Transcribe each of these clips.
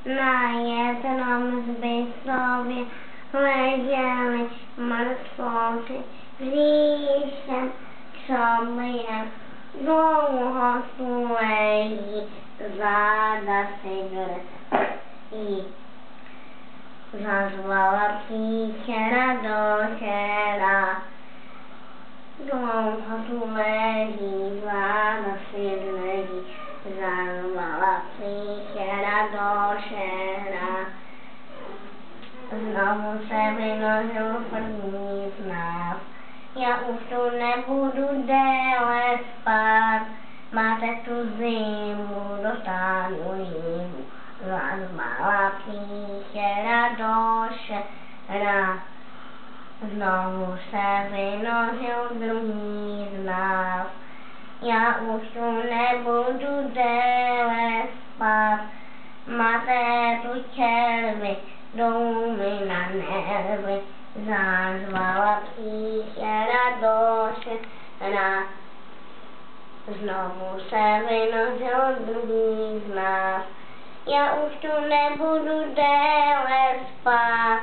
Na jednom zbytkově leželi mrtvoři říšem k sobě. Dlouho tu leží, záda si drtí. Zazvala příčera do šera. Dlouho tu leží, záda si drtí. Zazvala příčera do šera. Znovu se vynořil první z nás. Já už tu nebudu déle spát. Máte tu zimu, dostanu jimu. Zazvala příšera do šera. Znovu se vynořil druhý z nás. Já už tu nebudu déle spát. Máte tu červy, jdou mi na nervy. Zazvala příšera do šera. Znovu se vynořil druhý z nás. Já už tu nebudu déle spát.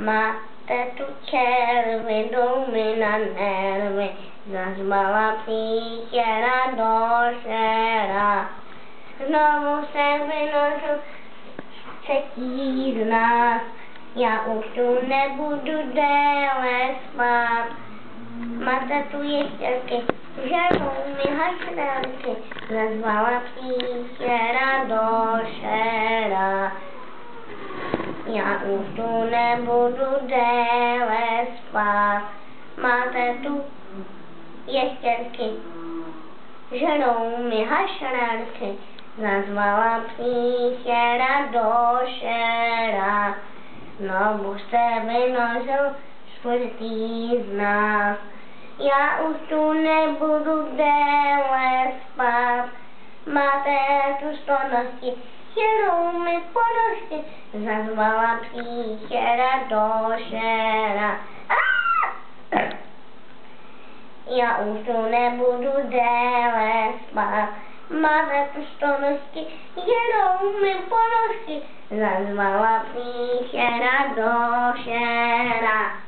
Máte tu červy, jdou mi na nervy. Zazvala příšera do šera. Znovu se vynořil třetí z nás. Já už tu nebudu déle spát. Máte tu ještěrky, žerou mi hašterky. Zazvala příšera do šera. Já už tu nebudu déle spát. Máte tu ještěrky, žerou mi hašterky. Zazvala příšera do šera. Znovu se vynořil čtvrtý z nás. Já už tu nebudu déle spát. Máte tu stonosti, žerou mi ponožky. Zazvala příšera do šera. Já už tu nebudu déle spát. Máte tu stonosti, žerou mi ponožky. Zazvala příšera do šera.